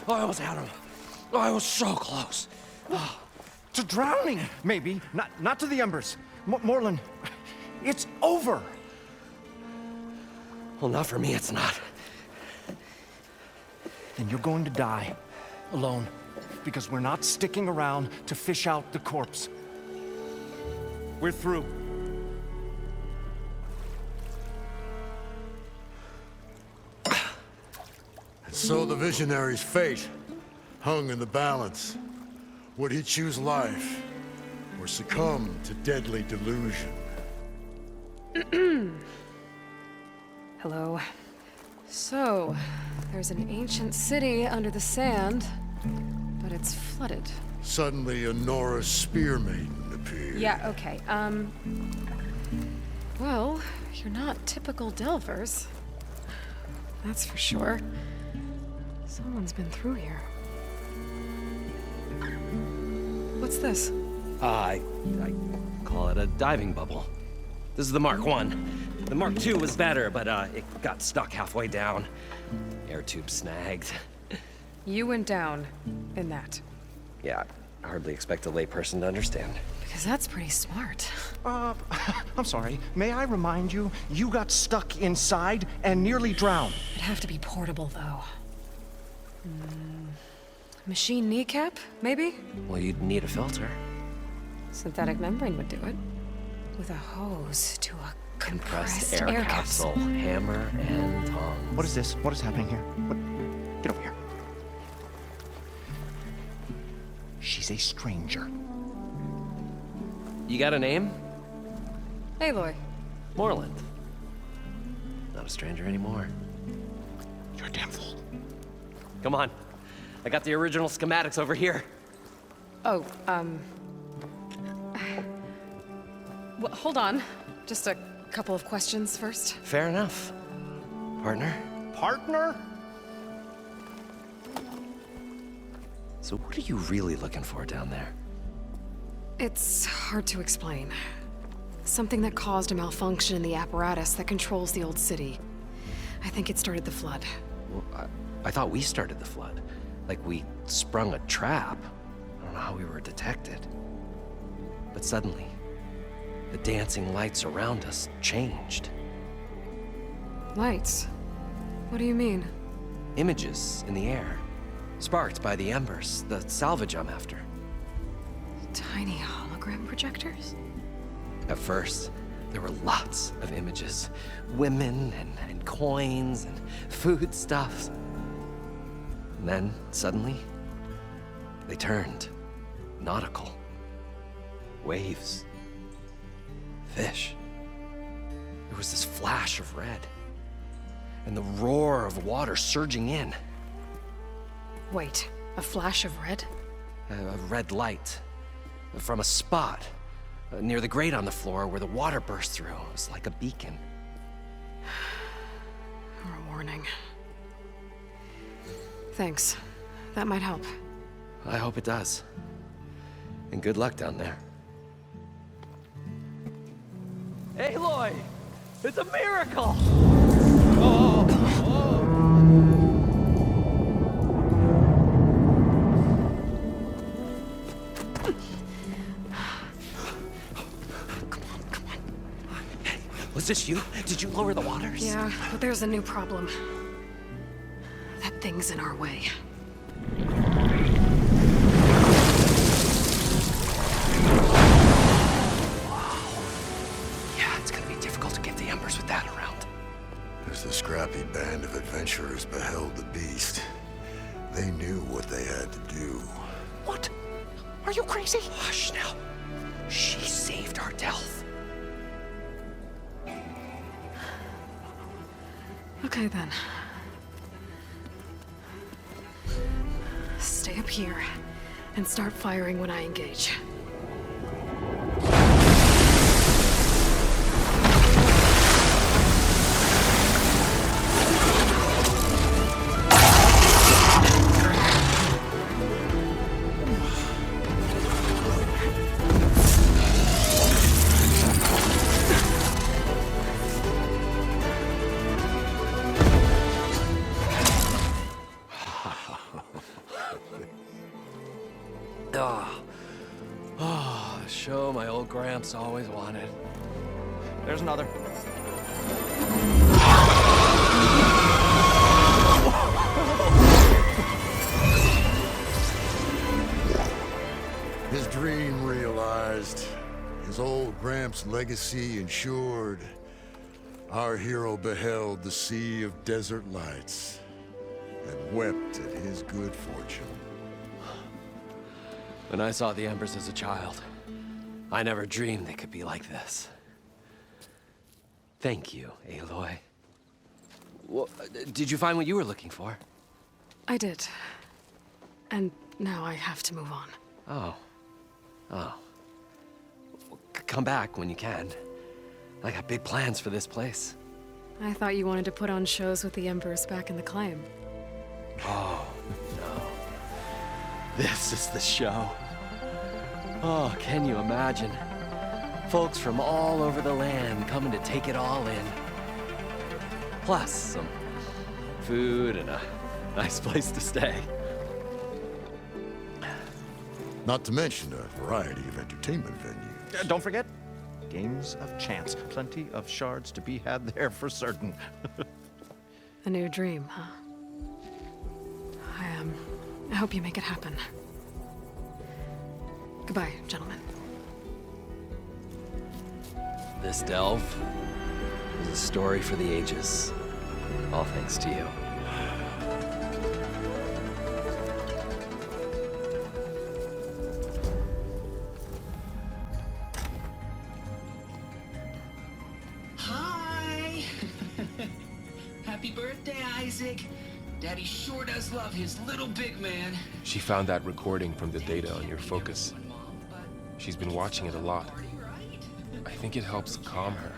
I almost had him. I was so close. To drowning, maybe. Not to the embers. Morlun, it's over. Well, not for me, it's not. Then you're going to die. Alone. Because we're not sticking around to fish out the corpse. We're through. So the visionary's fate hung in the balance. Would he choose life, or succumb to deadly delusion? Hello. So, there's an ancient city under the sand, but it's flooded. Suddenly, a Norse spear maiden appeared. Yeah, okay. Well, you're not typical Delvers. That's for sure. Someone's been through here. What's this? I call it a diving bubble. This is the Mark I. The Mark II was better, but it got stuck halfway down. Air tube snagged. You went down in that. Yeah, I hardly expect a layperson to understand. Because that's pretty smart. I'm sorry. May I remind you, you got stuck inside and nearly drowned. It'd have to be portable, though. Machine kneecap, maybe? Well, you'd need a filter. Synthetic membrane would do it. With a hose to a Compressed air capsule. Hammer and tongs. What is this? What is happening here? Get over here. She's a stranger. You got a name? Aloy. Moreland. Not a stranger anymore. You're a damn fool. Come on. I got the original schematics over here. Oh, well, hold on. Just a couple of questions first. Fair enough. Partner? Partner? So what are you really looking for down there? It's hard to explain. Something that caused a malfunction in the apparatus that controls the old city. I think it started the flood. Well, I thought we started the flood. Like we sprung a trap. I don't know how we were detected. But suddenly, the dancing lights around us changed. Lights? What do you mean? Images in the air, sparked by the embers, the salvage I'm after. Tiny hologram projectors? At first, there were lots of images. Women and coins and foodstuffs. And then, suddenly, they turned nautical. Waves. Fish. There was this flash of red. And the roar of water surging in. Wait, a flash of red? A red light. From a spot near the grate on the floor where the water burst through. It was like a beacon. Or a warning. Thanks. That might help. I hope it does. And good luck down there. Aloy! It's a miracle! Come on. Hey, was this you? Did you lower the waters? Yeah, but there's a new problem. That thing's in our way. Yeah, it's gonna be difficult to get the embers with that around. As the scrappy band of adventurers beheld the beast, they knew what they had to do. What? Are you crazy? Hush now. She saved our Delph. Okay then. Stay up here and start firing when I engage. The show my old Gramps always wanted. There's another. His dream realized. His old Gramps' legacy ensured. Our hero beheld the sea of desert lights and wept at his good fortune. When I saw the Embers as a child, I never dreamed they could be like this. Thank you, Aloy. Well, did you find what you were looking for? I did. And now I have to move on. Oh. Well, come back when you can. I got big plans for this place. I thought you wanted to put on shows with the Embers back in the Claim. Oh, no. This is the show. Oh, can you imagine? Folks from all over the land coming to take it all in. Plus some food and a nice place to stay. Not to mention a variety of entertainment venues. Don't forget, games of chance. Plenty of shards to be had there for certain. A new dream, huh? I hope you make it happen. Goodbye, gentlemen. This delve is a story for the ages. All thanks to you. Hi! Happy birthday, Isaac. Daddy sure does love his little big man. She found that recording from the data on your focus. She's been watching it a lot. I think it helps calm her.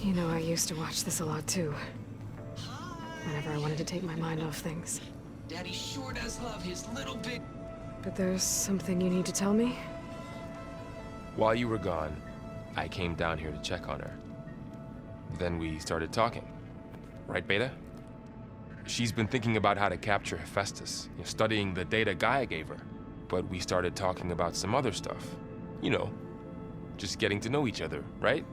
You know, I used to watch this a lot too. Whenever I wanted to take my mind off things. Daddy sure does love his little big... But there's something you need to tell me? While you were gone, I came down here to check on her. Then we started talking. Right, Beta? She's been thinking about how to capture Hephaestus, studying the data Gaia gave her. But we started talking about some other stuff. You know, just getting to know each other, right?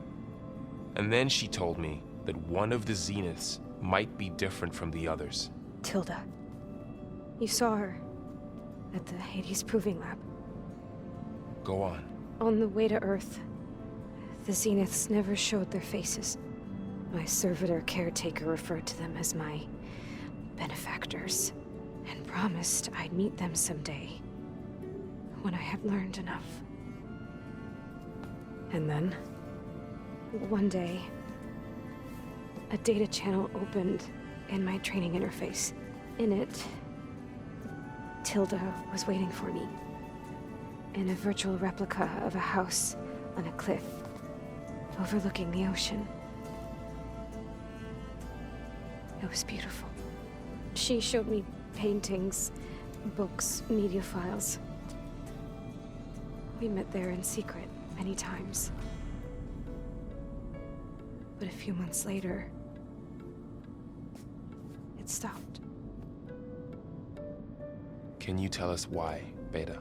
And then she told me that one of the Zeniths might be different from the others. Tilda. You saw her at the Hades Proving Lab. Go on. On the way to Earth, the Zeniths never showed their faces. My servitor caretaker referred to them as my benefactors, and promised I'd meet them someday, when I had learned enough. And then? One day, a data channel opened in my training interface. In it, Tilda was waiting for me, in a virtual replica of a house on a cliff, overlooking the ocean. It was beautiful. She showed me paintings, books, media files. We met there in secret many times. But a few months later, it stopped. Can you tell us why, Beta?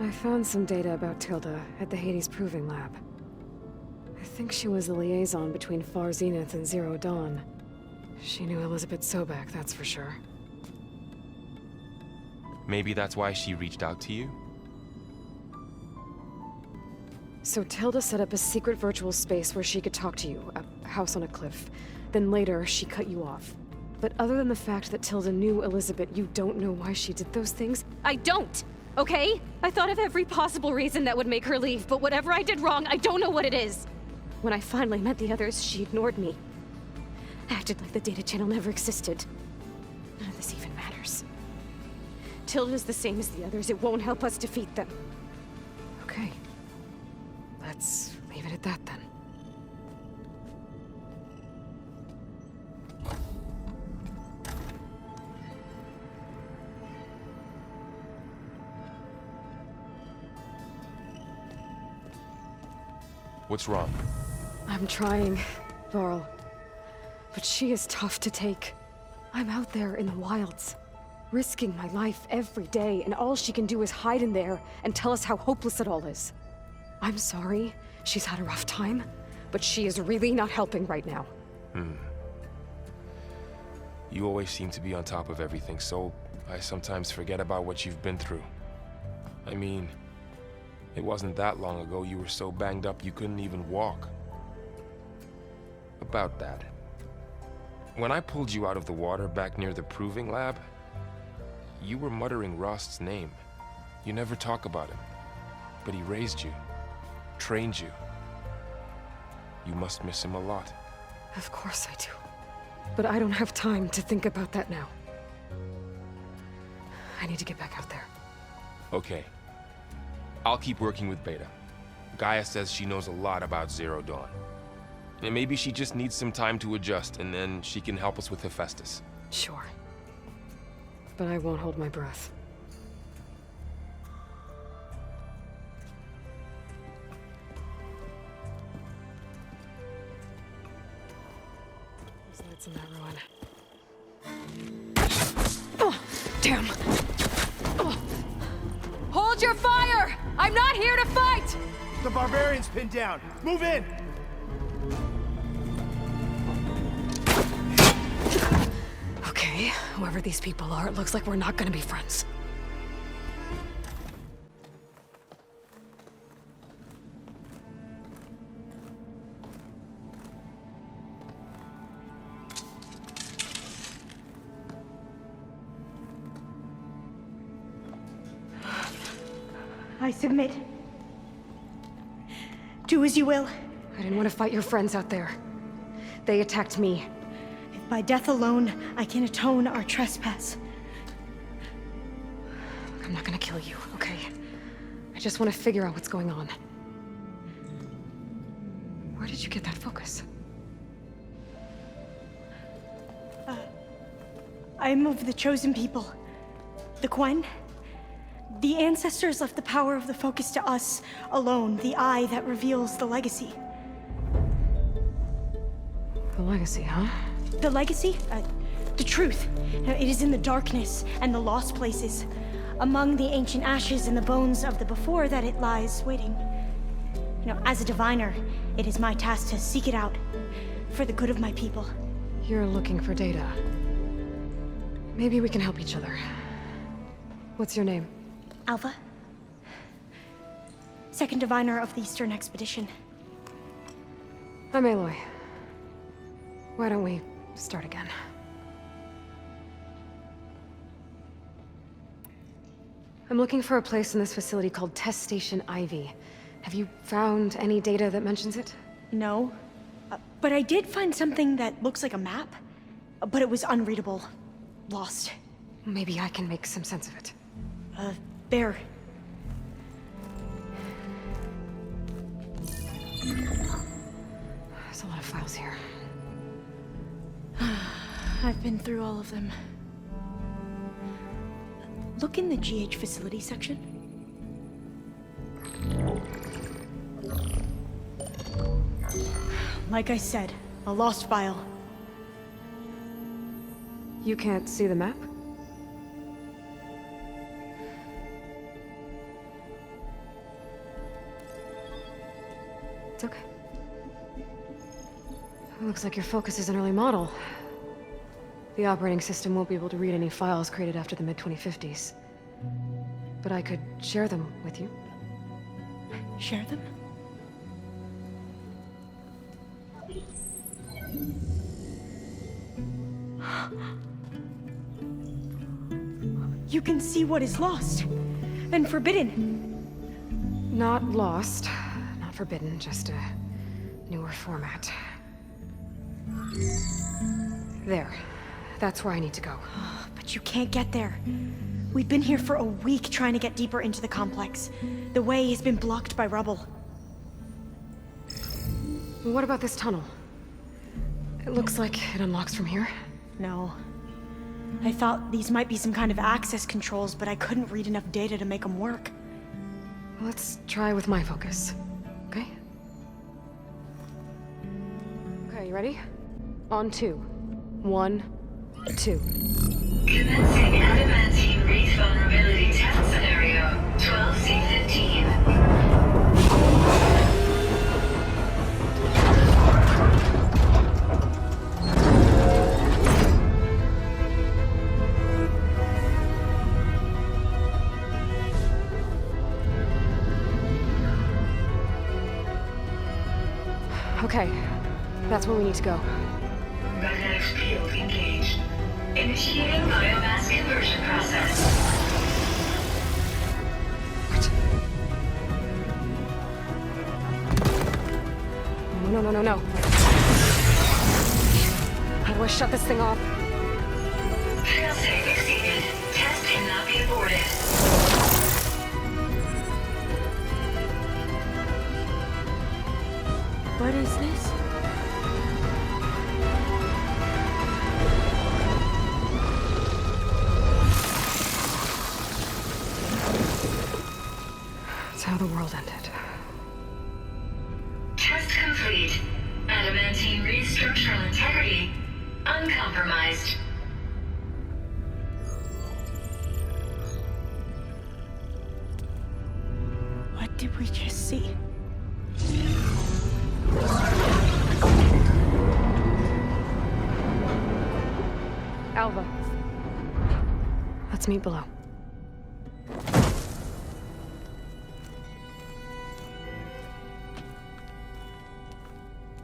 I found some data about Tilda at the Hades Proving Lab. I think she was the liaison between Far Zenith and Zero Dawn. She knew Elizabeth Sobek, that's for sure. Maybe that's why she reached out to you? So Tilda set up a secret virtual space where she could talk to you, a house on a cliff. Then later, she cut you off. But other than the fact that Tilda knew Elizabeth, you don't know why she did those things? I don't! Okay? I thought of every possible reason that would make her leave, but whatever I did wrong, I don't know what it is. When I finally met the others, she ignored me. Acted like the data channel never existed. None of this even matters. Tilda's the same as the others. It won't help us defeat them. Okay. Let's leave it at that then. What's wrong? I'm trying, Varl. But she is tough to take. I'm out there in the wilds, risking my life every day, and all she can do is hide in there and tell us how hopeless it all is. I'm sorry, she's had a rough time, but she is really not helping right now. You always seem to be on top of everything, so I sometimes forget about what you've been through. I mean, it wasn't that long ago you were so banged up you couldn't even walk. About that. When I pulled you out of the water back near the proving lab, you were muttering Rost's name. You never talk about him. But he raised you, trained you. You must miss him a lot. Of course I do. But I don't have time to think about that now. I need to get back out there. Okay. I'll keep working with Beta. Gaia says she knows a lot about Zero Dawn. And maybe she just needs some time to adjust, and then she can help us with Hephaestus. Sure. But I won't hold my breath. There's lights in that ruin. Oh, damn! Oh. Hold your fire! I'm not here to fight! The barbarian's pinned down. Move in! Okay, whoever these people are, it looks like we're not gonna be friends. I submit. Do as you will. I didn't want to fight your friends out there. They attacked me. If by death alone I can atone our trespass. I'm not gonna kill you, okay? I just want to figure out what's going on. Where did you get that focus? I'm of the chosen people. The Quen. The ancestors left the power of the focus to us alone, the eye that reveals the legacy. The legacy, huh? The legacy? The truth. It is in the darkness and the lost places. Among the ancient ashes and the bones of the before that it lies waiting. As a diviner, it is my task to seek it out. For the good of my people. You're looking for data. Maybe we can help each other. What's your name? Alpha. Second diviner of the Eastern Expedition. I'm Aloy. Why don't we start again? I'm looking for a place in this facility called Test Station Ivy. Have you found any data that mentions it? No. But I did find something that looks like a map. But it was unreadable. Lost. Maybe I can make some sense of it. Bear. There's a lot of files here. I've been through all of them. Look in the GH facility section. Like I said, a lost file. You can't see the map? It's okay. It looks like your focus is an early model. The operating system won't be able to read any files created after the mid-2050s. But I could share them with you. Share them? You can see what is lost and forbidden. Not lost, not forbidden, just a newer format. There. That's where I need to go. But you can't get there. We've been here for a week trying to get deeper into the complex. The way has been blocked by rubble. What about this tunnel? It looks like it unlocks from here. No. I thought these might be some kind of access controls, but I couldn't read enough data to make them work. Let's try with my focus, okay? Okay, you ready? On 2. 1, 2. Commencing adamantine wreath vulnerability test scenario 12C15. Okay, that's where we need to go. Magnetic field engaged. Initiating biomass conversion process. No. How do I shut this thing off? Failsafe exceeded. Test cannot be aborted. What is this? It's how the world ended. Test complete. Adamantine wreath structural integrity uncompromised. What did we just see? Alva. Let's meet below.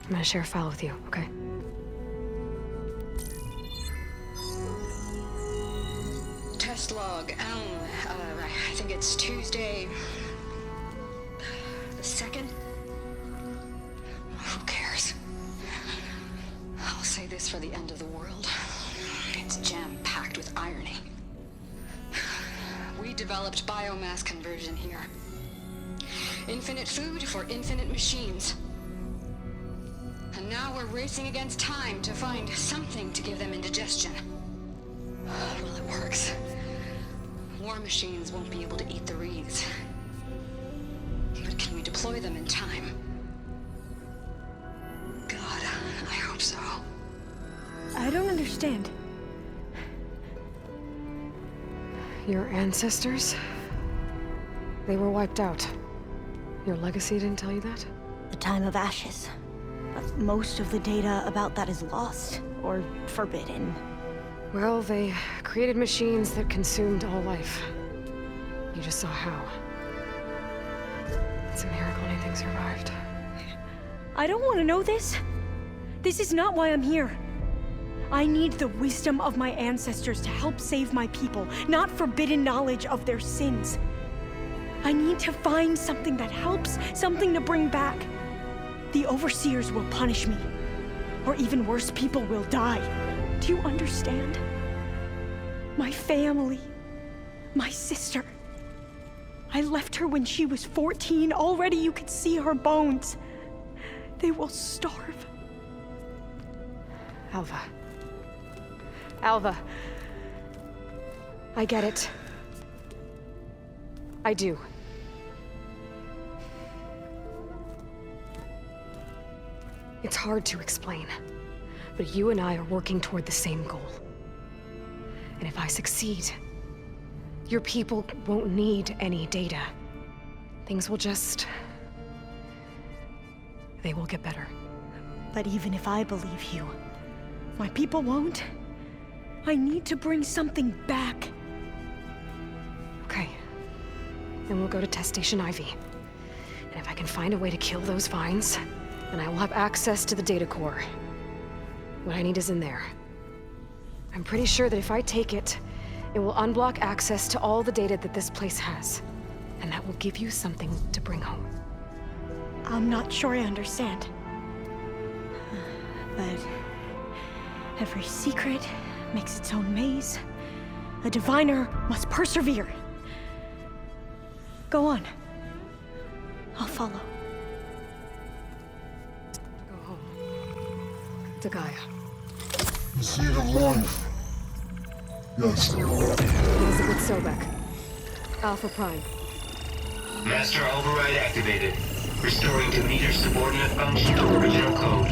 I'm gonna share a file with you, okay? Test log, I think it's Tuesday the 2nd? Who cares? I'll say this for the end of the world. It's jam-packed with irony. We developed biomass conversion here. Infinite food for infinite machines. And now we're racing against time to find something to give them indigestion. Well, it works. War machines won't be able to eat the wreaths. But can we deploy them in time? God, I hope so. I don't understand. Your ancestors? They were wiped out. Your legacy didn't tell you that? The time of ashes. But most of the data about that is lost or forbidden. Well, they created machines that consumed all life. You just saw how. It's a miracle anything survived. I don't want to know this. This is not why I'm here. I need the wisdom of my ancestors to help save my people, not forbidden knowledge of their sins. I need to find something that helps, something to bring back. The overseers will punish me. Or even worse, people will die. Do you understand? My family. My sister. I left her when she was 14. Already you could see her bones. They will starve. Alva. Alva. I get it. I do. It's hard to explain, but you and I are working toward the same goal. And if I succeed, your people won't need any data. Things will just... they will get better. But even if I believe you, my people won't. I need to bring something back. Okay. Then we'll go to Test Station Ivy. And if I can find a way to kill those vines, then I will have access to the data core. What I need is in there. I'm pretty sure that if I take it, it will unblock access to all the data that this place has. And that will give you something to bring home. I'm not sure I understand. But every secret makes its own maze. A diviner must persevere. Go on. I'll follow. Go home. To Gaia. The seed of life. Yes. Elizabeth Sobek. Alpha Prime. Master override activated. Restoring to meter subordinate function to original code.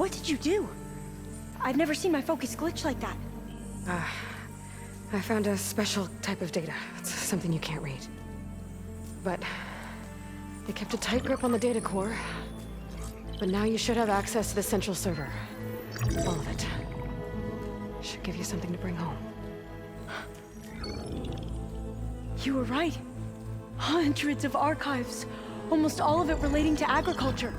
What did you do? I've never seen my focus glitch like that. I found a special type of data. It's something you can't read. But they kept a tight grip on the data core. But now you should have access to the central server. All of it. Should give you something to bring home. You were right. Hundreds of archives. Almost all of it relating to agriculture.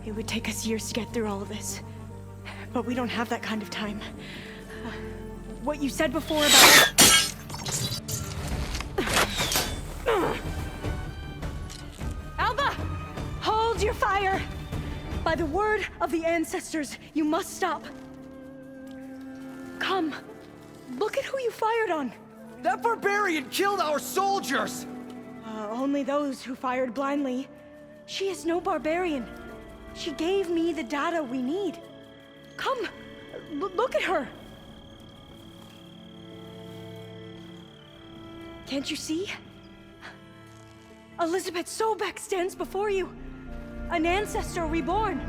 It would take us years to get through all of this. But we don't have that kind of time. What you said before about... Alba! Hold your fire! By the word of the ancestors, you must stop. Come. Look at who you fired on. That barbarian killed our soldiers! Only those who fired blindly. She is no barbarian. She gave me the data we need. Come, look at her. Can't you see? Elizabeth Sobek stands before you. An ancestor reborn.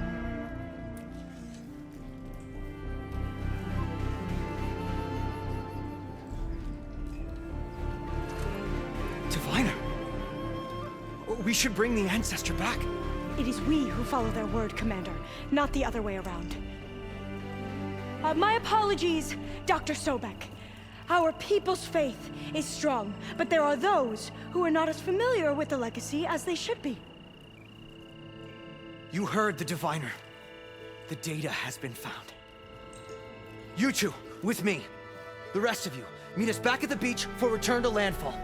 Diviner! We should bring the ancestor back. It is we who follow their word, Commander, not the other way around. My apologies, Dr. Sobek. Our people's faith is strong, but there are those who are not as familiar with the legacy as they should be. You heard the diviner. The data has been found. You two, with me. The rest of you, meet us back at the beach for return to landfall.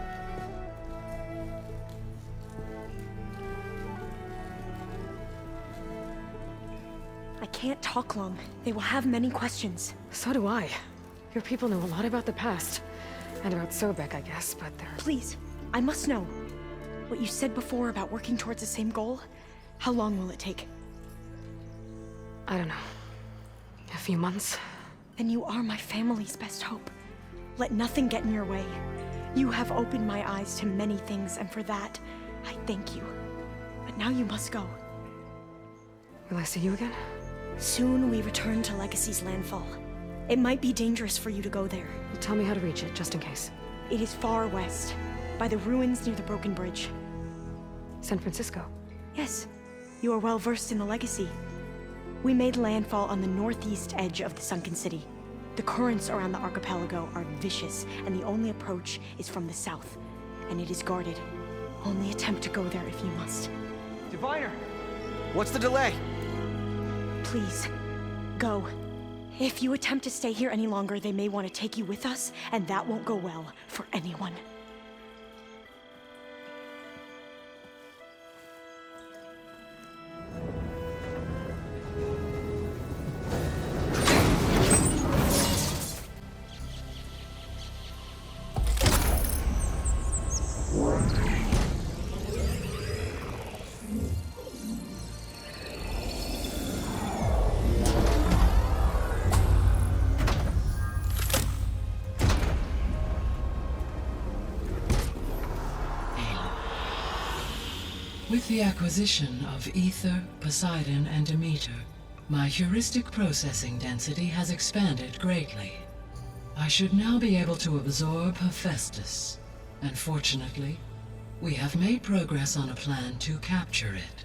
I can't talk long. They will have many questions. So do I. Your people know a lot about the past. And about Sobek, I guess, but they're... Please, I must know. What you said before about working towards the same goal, how long will it take? I don't know. A few months? Then you are my family's best hope. Let nothing get in your way. You have opened my eyes to many things, and for that, I thank you. But now you must go. Will I see you again? Soon we return to Legacy's landfall. It might be dangerous for you to go there. Well, tell me how to reach it, just in case. It is far west, by the ruins near the broken bridge. San Francisco? Yes, you are well versed in the Legacy. We made landfall on the northeast edge of the sunken city. The currents around the archipelago are vicious, and the only approach is from the south, and it is guarded. Only attempt to go there if you must. Diviner! What's the delay? Please, go. If you attempt to stay here any longer, they may want to take you with us, and that won't go well for anyone. With the acquisition of Ether, Poseidon, and Demeter, my heuristic processing density has expanded greatly. I should now be able to absorb Hephaestus, and fortunately, we have made progress on a plan to capture it.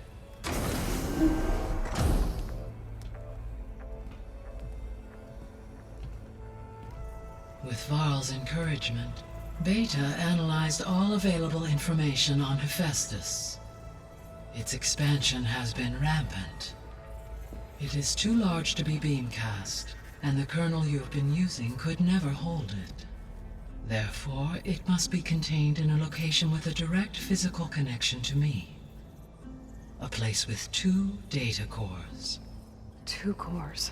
With Varl's encouragement, Beta analyzed all available information on Hephaestus. Its expansion has been rampant. It is too large to be beamcast, and the kernel you've been using could never hold it. Therefore, it must be contained in a location with a direct physical connection to me. A place with 2 data cores. 2 cores?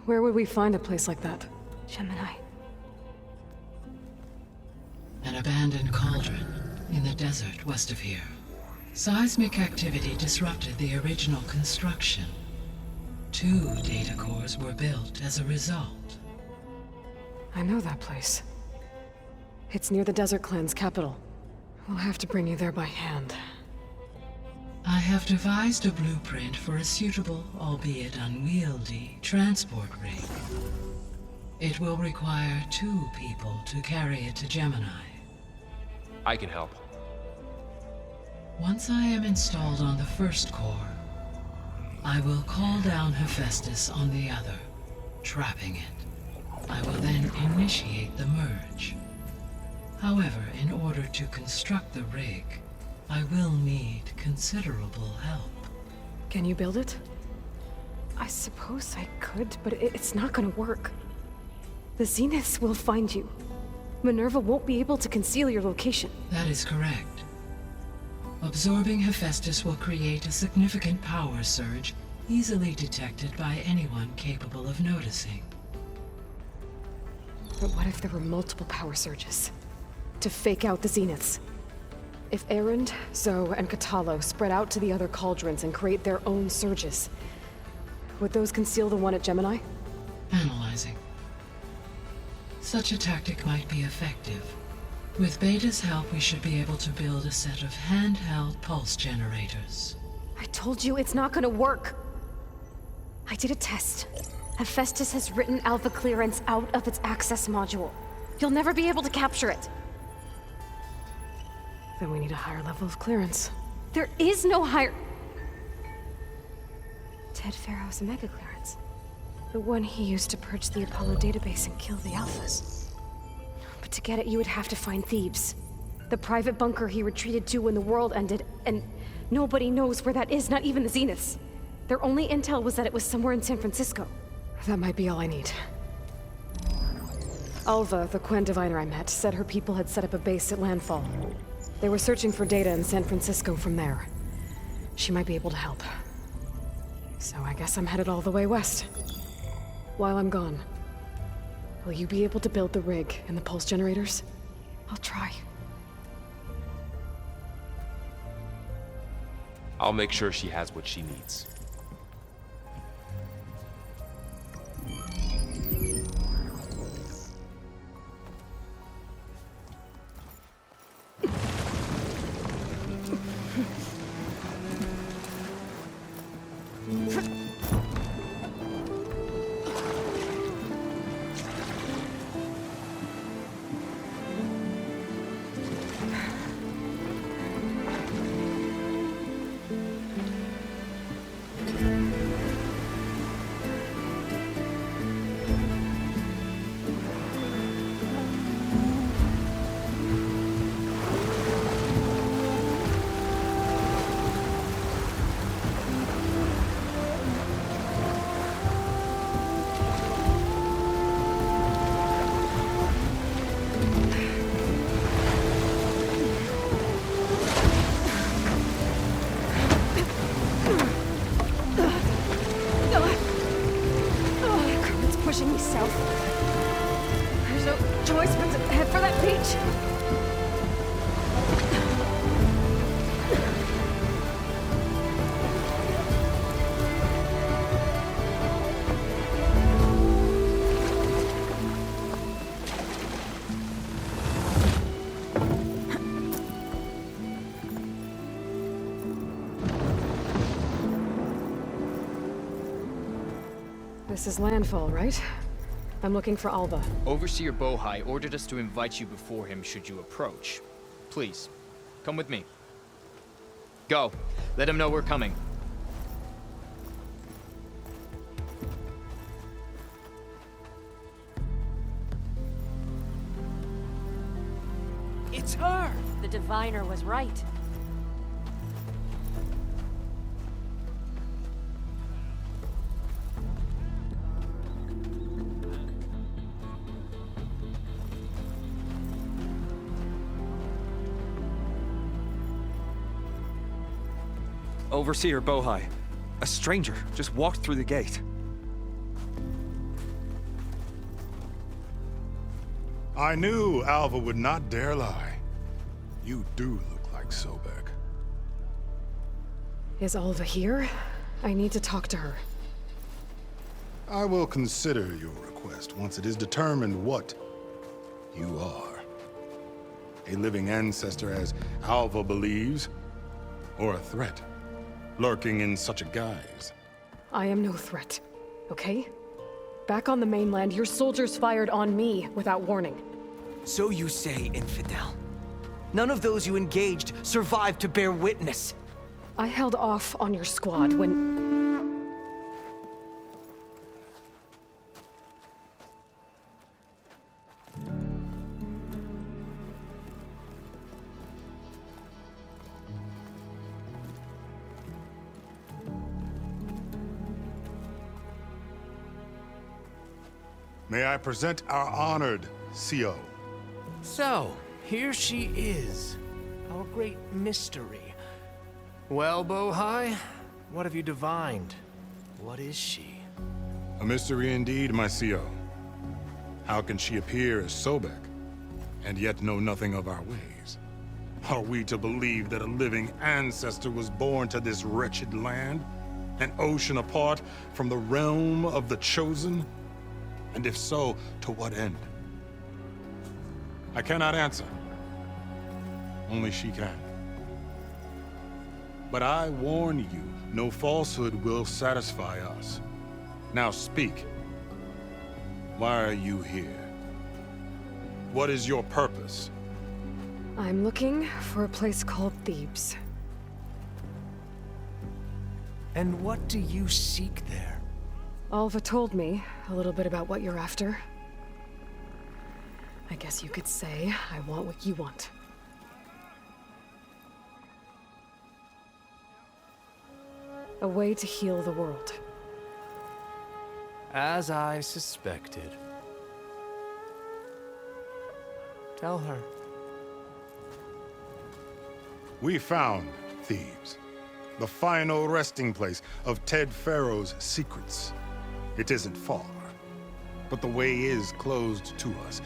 Where would we find a place like that? Gemini. An abandoned cauldron in the desert west of here. Seismic activity disrupted the original construction. 2 data cores were built as a result. I know that place. It's near the Desert Clan's capital. We'll have to bring you there by hand. I have devised a blueprint for a suitable, albeit unwieldy, transport rig. It will require 2 people to carry it to Gemini. I can help. Once I am installed on the first core, I will call down Hephaestus on the other, trapping it. I will then initiate the merge. However, in order to construct the rig, I will need considerable help. Can you build it? I suppose I could, but it's not gonna work. The Zeniths will find you. Minerva won't be able to conceal your location. That is correct. Absorbing Hephaestus will create a significant power surge, easily detected by anyone capable of noticing. But what if there were multiple power surges? To fake out the Zeniths? If Erend, Zoe, and Katalo spread out to the other cauldrons and create their own surges, would those conceal the one at Gemini? Analyzing. Such a tactic might be effective. With Beta's help, we should be able to build a set of handheld pulse generators. I told you it's not gonna work! I did a test. Hephaestus has written Alpha clearance out of its access module. You'll never be able to capture it. Then we need a higher level of clearance. There is no higher... Ted Pharaoh's mega clearance. The one he used to purge the Apollo database and kill the Alphas. But to get it, you would have to find Thebes. The private bunker he retreated to when the world ended, and nobody knows where that is, not even the Zeniths. Their only intel was that it was somewhere in San Francisco. That might be all I need. Alva, the Quen diviner I met, said her people had set up a base at landfall. They were searching for data in San Francisco from there. She might be able to help. So I guess I'm headed all the way west. While I'm gone, will you be able to build the rig and the pulse generators? I'll try. I'll make sure she has what she needs. Pushing me south. There's no choice but to head for that beach. This is landfall, right? I'm looking for Alba. Overseer Bohai ordered us to invite you before him should you approach. Please, come with me. Go. Let him know we're coming. It's her! The diviner was right. Overseer Bohai. A stranger just walked through the gate. I knew Alva would not dare lie. You do look like Sobek. Is Alva here? I need to talk to her. I will consider your request once it is determined what you are. A living ancestor, as Alva believes, or a threat. lurking in such a guise. I am no threat, okay? Back on the mainland, your soldiers fired on me without warning. So you say, infidel. None of those you engaged survived to bear witness. I held off on your squad when... May I present our honored CO. So, here she is, our great mystery. Well, Bohai, what have you divined? What is she? A mystery indeed, my CO. How can she appear as Sobek, and yet know nothing of our ways? Are we to believe that a living ancestor was born to this wretched land? An ocean apart from the realm of the Chosen? And if so, to what end? I cannot answer. Only she can. But I warn you, no falsehood will satisfy us. Now speak. Why are you here? What is your purpose? I'm looking for a place called Thebes. And what do you seek there? Alva told me a little bit about what you're after. I guess you could say I want what you want. A way to heal the world. As I suspected. Tell her. We found Thebes, the final resting place of Ted Pharaoh's secrets. It isn't far, but the way is closed to us.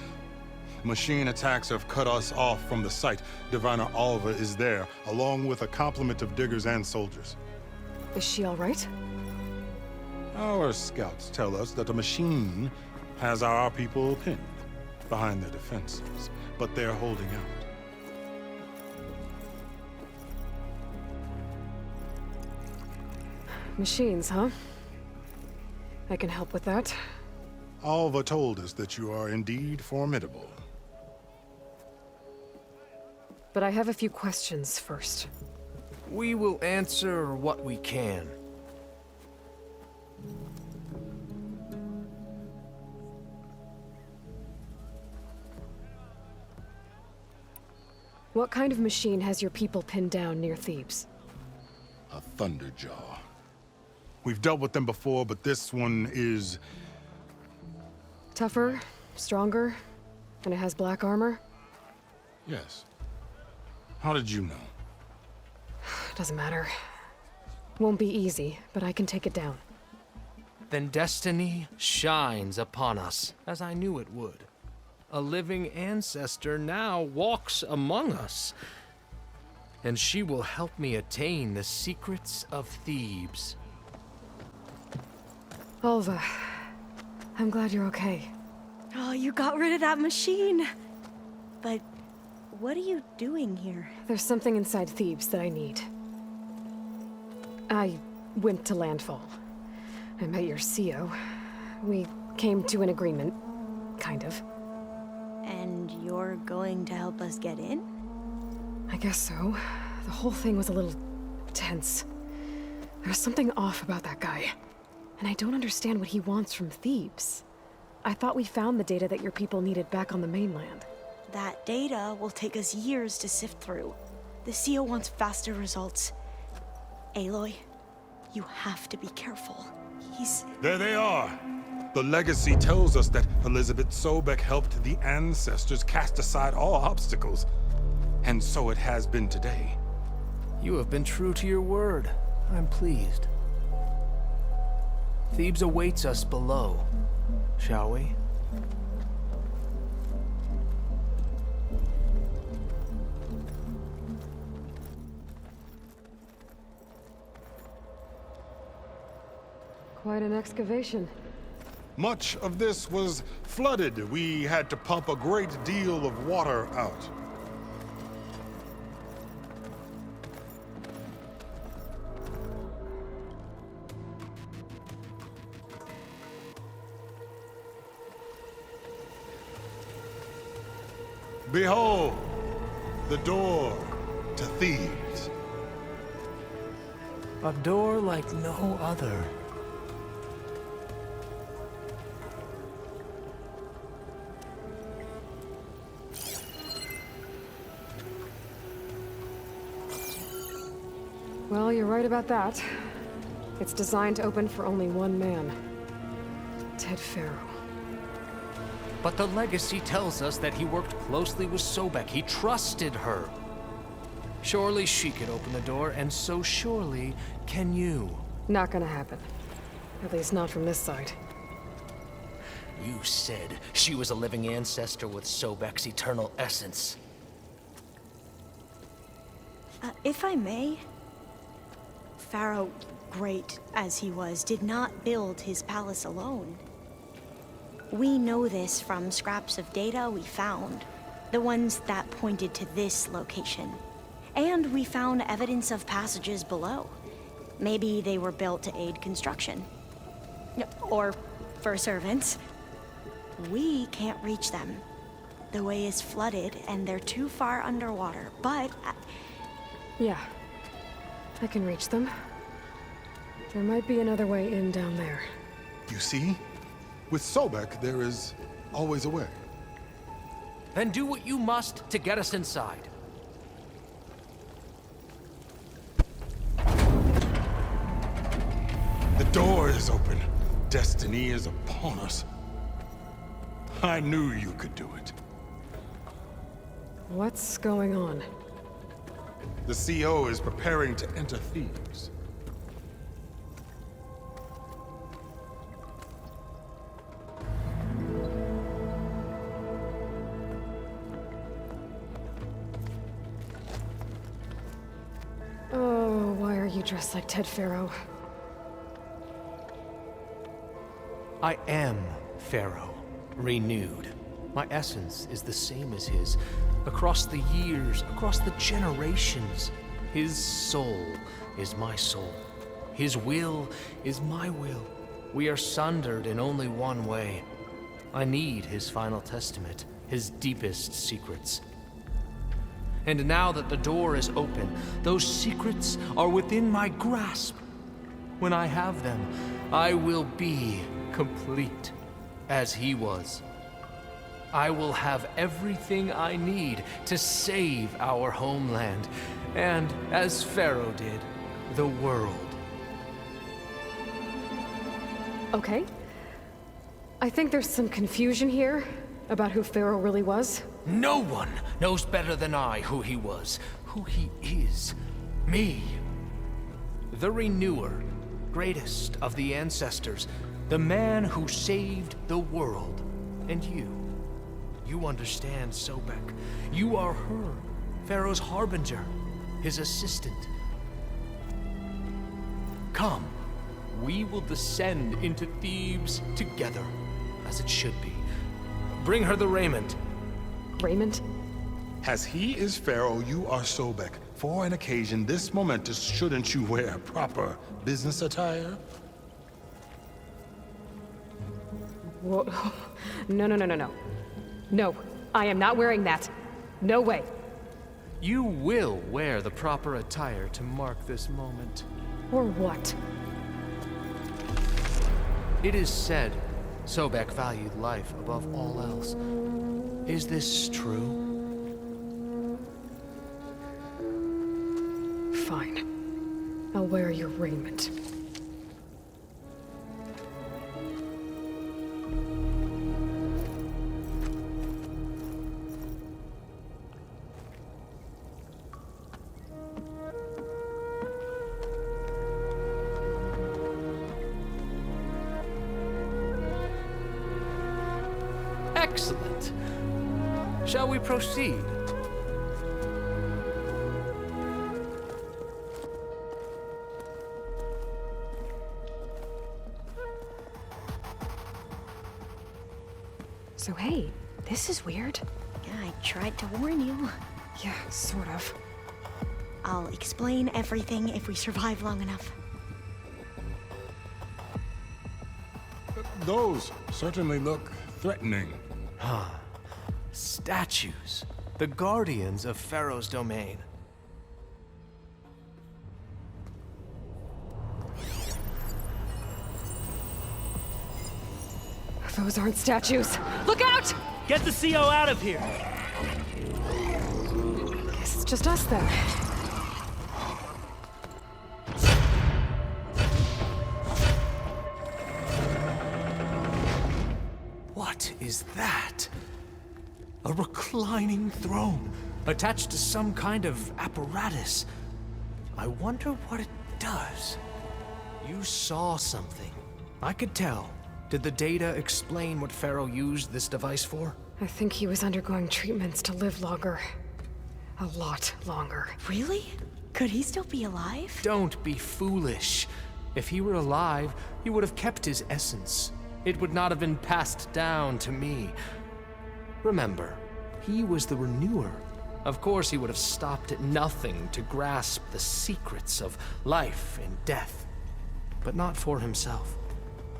Machine attacks have cut us off from the site. Diviner Alva is there, along with a complement of diggers and soldiers. Is she all right? Our scouts tell us that a machine has our people pinned behind their defenses, but they're holding out. Machines, huh? I can help with that. Alva told us that you are indeed formidable. But I have a few questions first. We will answer what we can. What kind of machine has your people pinned down near Thebes? A Thunderjaw. We've dealt with them before, but this one is... Tougher, stronger, and it has black armor? Yes. How did you know? Doesn't matter. Won't be easy, but I can take it down. Then destiny shines upon us, as I knew it would. A living ancestor now walks among us, and she will help me attain the secrets of Thebes. Alva, I'm glad you're okay. Oh, you got rid of that machine. But what are you doing here? There's something inside Thebes that I need. I went to landfall. I met your CO. We came to an agreement, kind of. And you're going to help us get in? I guess so. The whole thing was a little tense. There was something off about that guy. And I don't understand what he wants from Thebes. I thought we found the data that your people needed back on the mainland. That data will take us years to sift through. The CO wants faster results. Aloy, you have to be careful. He's... There they are! The legacy tells us that Elizabeth Sobek helped the ancestors cast aside all obstacles. And so it has been today. You have been true to your word. I'm pleased. Thebes awaits us below, shall we? Quite an excavation. Much of this was flooded. We had to pump a great deal of water out. Behold, the door to Thebes. A door like no other. Well, you're right about that. It's designed to open for only one man. Ted Faro. But the legacy tells us that he worked closely with Sobek. He trusted her. Surely she could open the door, and so surely can you. Not gonna happen. At least not from this side. You said she was a living ancestor with Sobek's eternal essence. If I may, Pharaoh, great as he was, did not build his palace alone. We know this from scraps of data we found, the ones that pointed to this location. And we found evidence of passages below. Maybe they were built to aid construction. Or for servants. We can't reach them. The way is flooded and they're too far underwater, but... Yeah. I can reach them. There might be another way in down there. You see? With Sobek, there is always a way. Then do what you must to get us inside. The door is open. Destiny is upon us. I knew you could do it. What's going on? The CO is preparing to enter Thebes. Oh, why are you dressed like Ted Faro? I am Pharaoh, renewed. My essence is the same as his. Across the years, across the generations, his soul is my soul. His will is my will. We are sundered in only one way. I need his final testament, his deepest secrets. And now that the door is open, those secrets are within my grasp. When I have them, I will be complete, as he was. I will have everything I need to save our homeland, and, as Pharaoh did, the world. Okay. I think there's some confusion here about who Pharaoh really was. No one knows better than I who he was, who he is. Me. The Renewer, greatest of the ancestors, the man who saved the world. And you. You understand Sobek. You are her, Pharaoh's harbinger, his assistant. Come, we will descend into Thebes together, as it should be. Bring her the raiment. Raiment? As he is Pharaoh, you are Sobek. For an occasion this momentous, shouldn't you wear proper business attire? Whoa. No. No, I am not wearing that. No way. You will wear the proper attire to mark this moment. Or what? It is said Sobek valued life above all else. Is this true? Fine. I'll wear your raiment. Excellent. Shall we proceed? So hey, this is weird. Yeah, I tried to warn you. Yeah, sort of. I'll explain everything if we survive long enough. Those certainly look threatening. Statues. the guardians of Pharaoh's domain. Those aren't statues. Look out! Get the CO out of here! Guess it's just us then. What is that? A reclining throne, attached to some kind of apparatus. I wonder what it does. You saw something. I could tell. Did the data explain what Pharaoh used this device for? I think he was undergoing treatments to live longer. A lot longer. Really? Could he still be alive? Don't be foolish. If he were alive, he would have kept his essence. It would not have been passed down to me. Remember, he was the renewer. Of course, he would have stopped at nothing to grasp the secrets of life and death. But not for himself.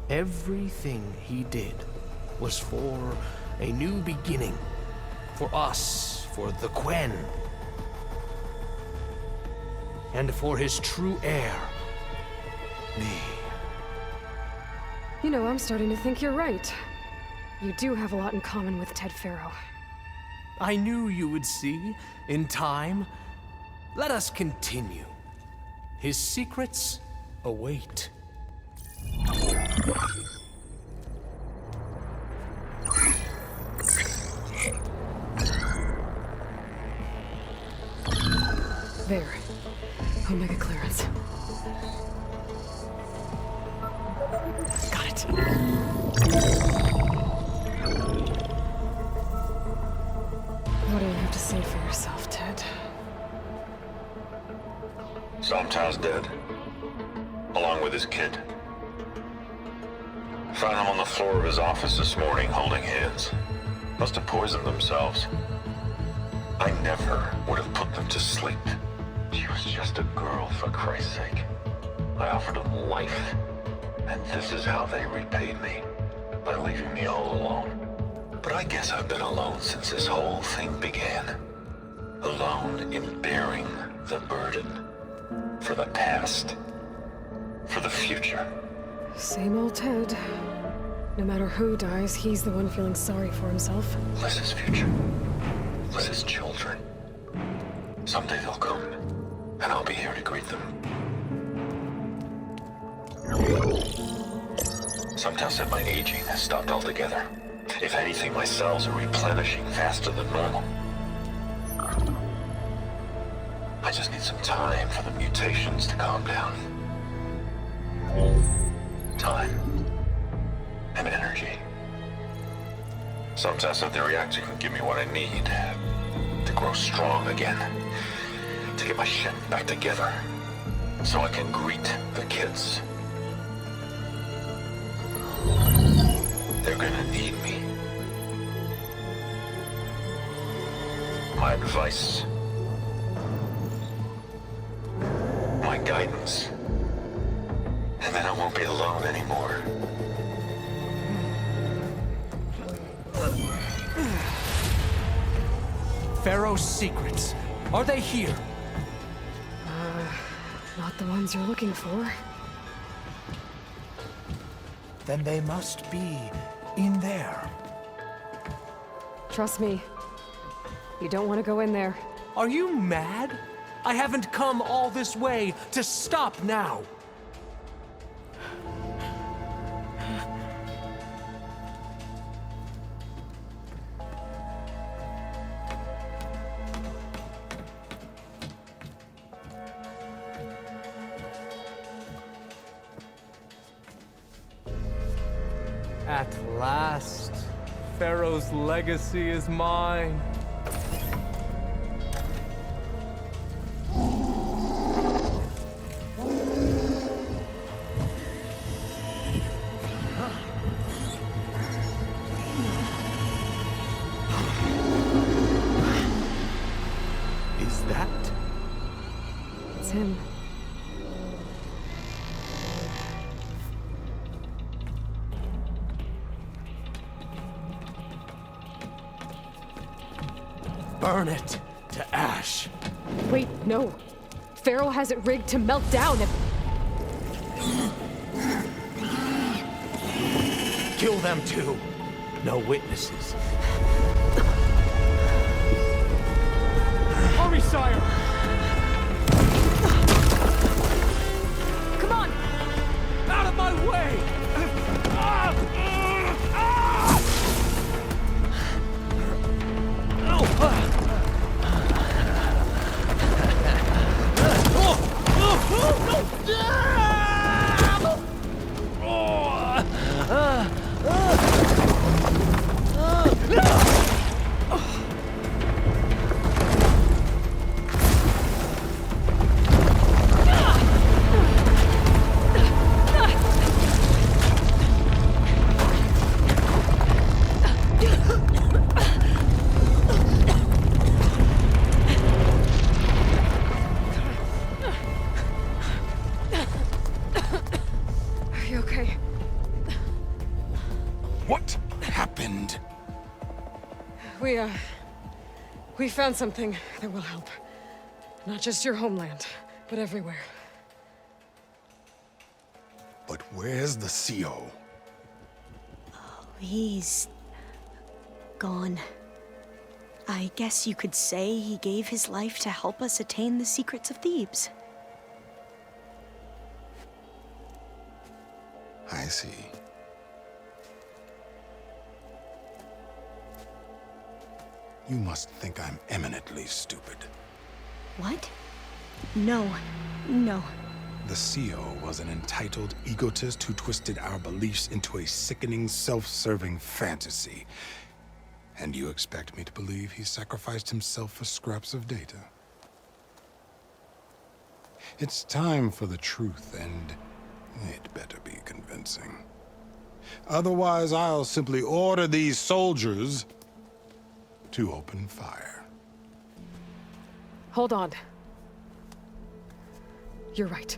Everything he did was for a new beginning. For us, for the Quen. And for his true heir, me. You know, I'm starting to think you're right. You do have a lot in common with Ted Pharaoh. I knew you would see, in time. Let us continue. His secrets await. There. Omega clearance. Got it. What do you have to say for yourself, Ted? Sometimes dead. Along with his kid. Found him on the floor of his office this morning, holding hands. Must have poisoned themselves. I never would have put them to sleep. She was just a girl, for Christ's sake. I offered them life. And this is how they repaid me. By leaving me all alone. But I guess I've been alone since this whole thing began. Alone in bearing the burden. For the past. For the future. Same old Ted. No matter who dies, he's the one feeling sorry for himself. Liz's future. Liz's children. Someday they'll come, and I'll be here to greet them. Some tell said my aging has stopped altogether. If anything, my cells are replenishing faster than normal. I just need some time for the mutations to calm down. Time. And energy. Some test that the reactor can give me what I need to grow strong again. To get my shit back together. So I can greet the kids. They're gonna need me. My advice. My guidance. And then I won't be alone anymore. Pharaoh's secrets. Are they here? Not the ones you're looking for. Then they must be in there. Trust me. You don't want to go in there. Are you mad? I haven't come all this way to stop now. At last, Pharaoh's legacy is mine. Is that? It's him. burn it to ash. Wait, no. Pharaoh has it rigged to melt down if... Kill them too. No witnesses. Hurry, sire! Come on! Out of my way! Are you okay? What happened? We found something that will help. Not just your homeland, but everywhere. But where's the CO? He's gone. I guess you could say he gave his life to help us attain the secrets of Thebes. I see. You must think I'm eminently stupid. What? No. No. The CO was an entitled egotist who twisted our beliefs into a sickening, self-serving fantasy. And you expect me to believe he sacrificed himself for scraps of data? It's time for the truth, and it better be convincing. Otherwise, I'll simply order these soldiers to open fire. Hold on. You're right.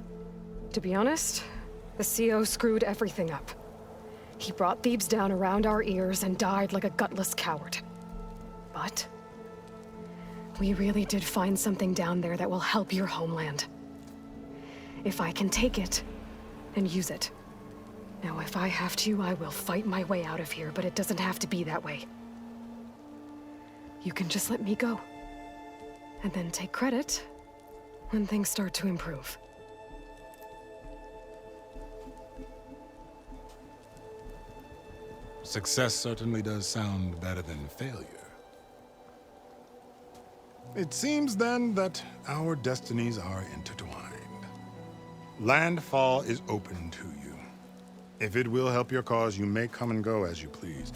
To be honest, the CO screwed everything up. He brought Thebes down around our ears and died like a gutless coward. But we really did find something down there that will help your homeland. If I can take it and use it. Now, if I have to, I will fight my way out of here, but it doesn't have to be that way. You can just let me go. And then take credit when things start to improve. Success certainly does sound better than failure. It seems then that our destinies are intertwined. Landfall is open to you. If it will help your cause, you may come and go as you please.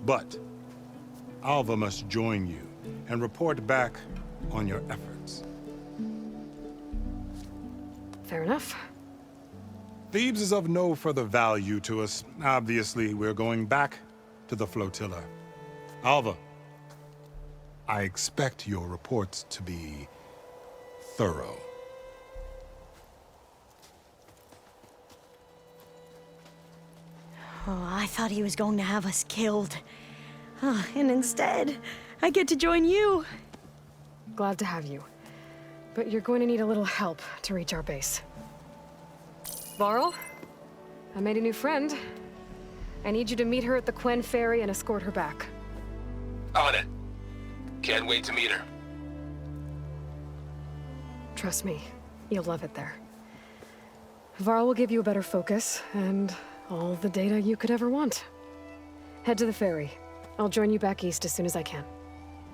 But Alva must join you and report back on your efforts. Fair enough. Thebes is of no further value to us. Obviously, we're going back to the flotilla. Alva, I expect your reports to be thorough. Oh, I thought he was going to have us killed. And instead, I get to join you. Glad to have you. But you're going to need a little help to reach our base. Varl, I made a new friend. I need you to meet her at the Quen Ferry and escort her back. On it. Can't wait to meet her. Trust me, you'll love it there. Varl will give you a better focus, and all the data you could ever want. Head to the ferry. I'll join you back east as soon as I can.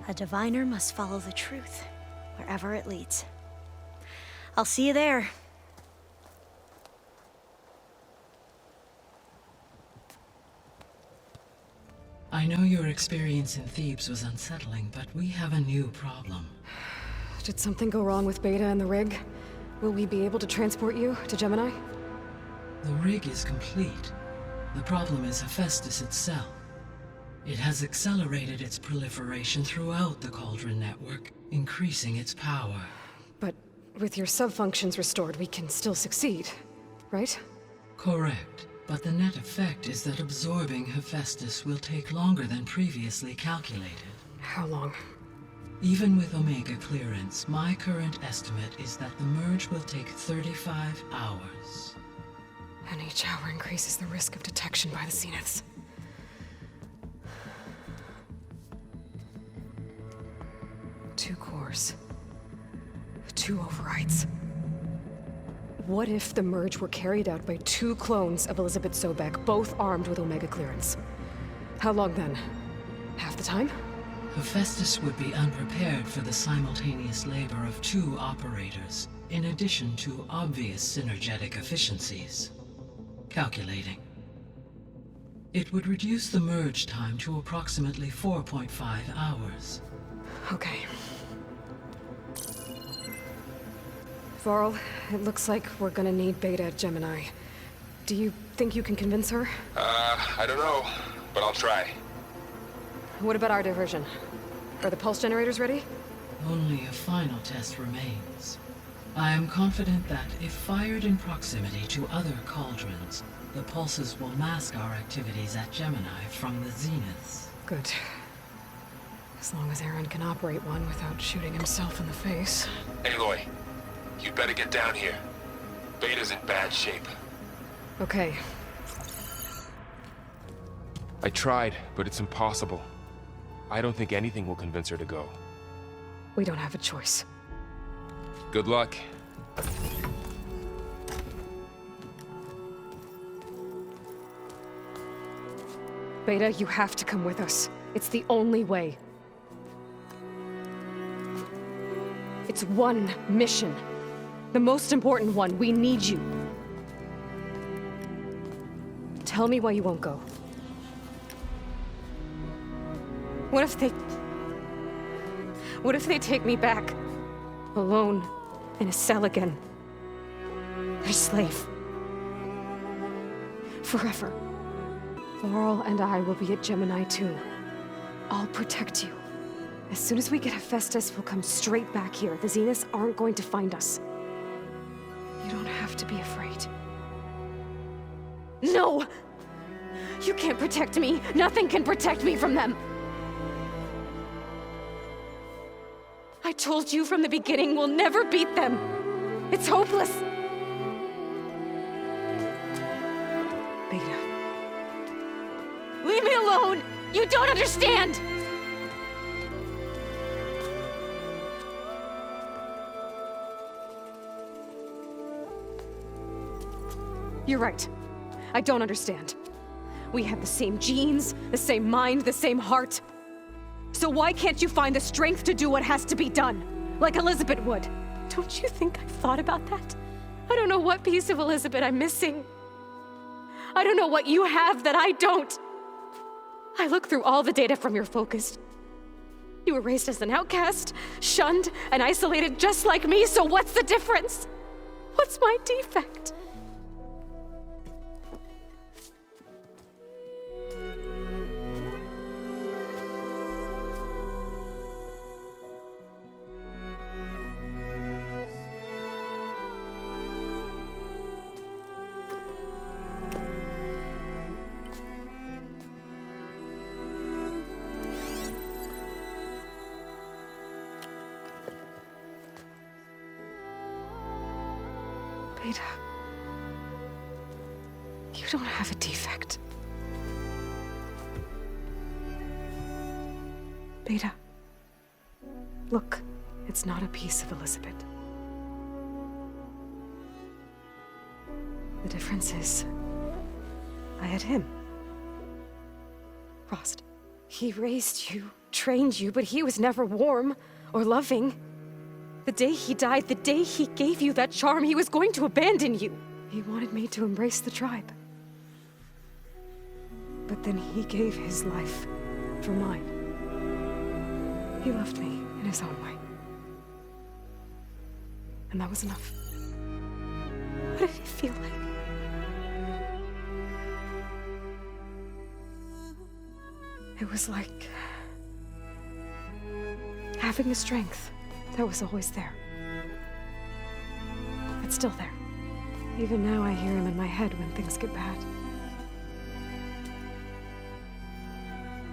A diviner must follow the truth, wherever it leads. I'll see you there. I know your experience in Thebes was unsettling, but we have a new problem. Did something go wrong with Beta and the rig? Will we be able to transport you to Gemini? The rig is complete. The problem is Hephaestus itself. It has accelerated its proliferation throughout the Cauldron network, increasing its power. But with your sub-functions restored, we can still succeed, right? Correct. But the net effect is that absorbing Hephaestus will take longer than previously calculated. How long? Even with Omega clearance, my current estimate is that the merge will take 35 hours. And each hour increases the risk of detection by the Zeniths. Two cores. Two overrides. What if the merge were carried out by two clones of Elizabeth Sobek, both armed with Omega clearance? How long then? Half the time? Hephaestus would be unprepared for the simultaneous labor of two operators, in addition to obvious synergetic efficiencies. Calculating. It would reduce the merge time to approximately 4.5 hours. Okay. Varl, it looks like we're gonna need Beta at Gemini. Do you think you can convince her? I don't know, but I'll try. What about our diversion? Are the pulse generators ready? Only a final test remains. I am confident that, if fired in proximity to other cauldrons, the pulses will mask our activities at Gemini from the Zeniths. Good. As long as Aaron can operate one without shooting himself in the face. Aloy, you'd better get down here. Beta's in bad shape. Okay. I tried, but it's impossible. I don't think anything will convince her to go. We don't have a choice. Good luck. Beta, you have to come with us. It's the only way. It's one mission. The most important one. We need you. Tell me why you won't go. What if they take me back? Alone, in a cell again. A slave. Forever. Laurel and I will be at Gemini too. I'll protect you. As soon as we get Hephaestus, we'll come straight back here. The Zeniths aren't going to find us. You don't have to be afraid. No! You can't protect me. Nothing can protect me from them. I told you from the beginning we'll never beat them. It's hopeless. Beta. Leave me alone! You don't understand! You're right. I don't understand. We have the same genes, the same mind, the same heart. So why can't you find the strength to do what has to be done? Like Elizabeth would. Don't you think I've thought about that? I don't know what piece of Elizabeth I'm missing. I don't know what you have that I don't. I look through all the data from your focus. You were raised as an outcast, shunned, and isolated just like me, so what's the difference? What's my defect? Beta, you don't have a defect. Beta, look, it's not a piece of Elizabeth. The difference is, I had him. Rost. He raised you, trained you, but he was never warm or loving. The day he died, the day he gave you that charm, he was going to abandon you. He wanted me to embrace the tribe. But then he gave his life for mine. He loved me in his own way. And that was enough. What did it feel like? It was like having the strength that was always there. It's still there. Even now I hear him in my head when things get bad.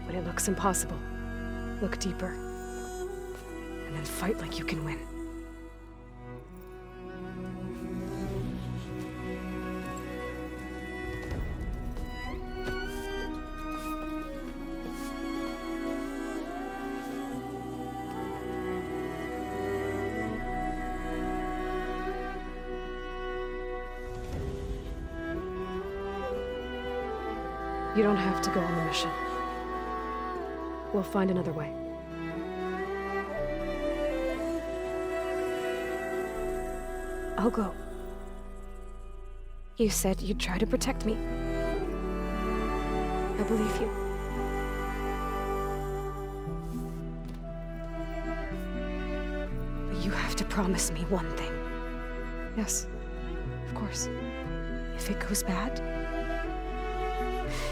When it looks impossible, look deeper. and then fight like you can win. You don't have to go on the mission. We'll find another way. I'll go. You said you'd try to protect me. I believe you. But you have to promise me one thing. Yes, of course. If it goes bad,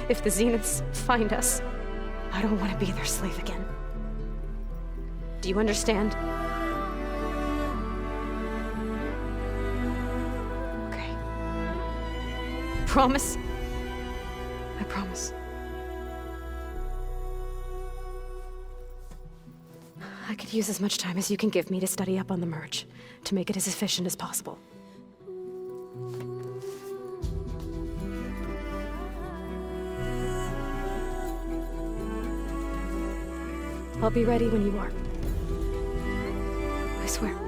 if the Zeniths find us, I don't want to be their slave again. Do you understand? Okay. Promise? I promise. I could use as much time as you can give me to study up on the merge, to make it as efficient as possible. I'll be ready when you are. I swear.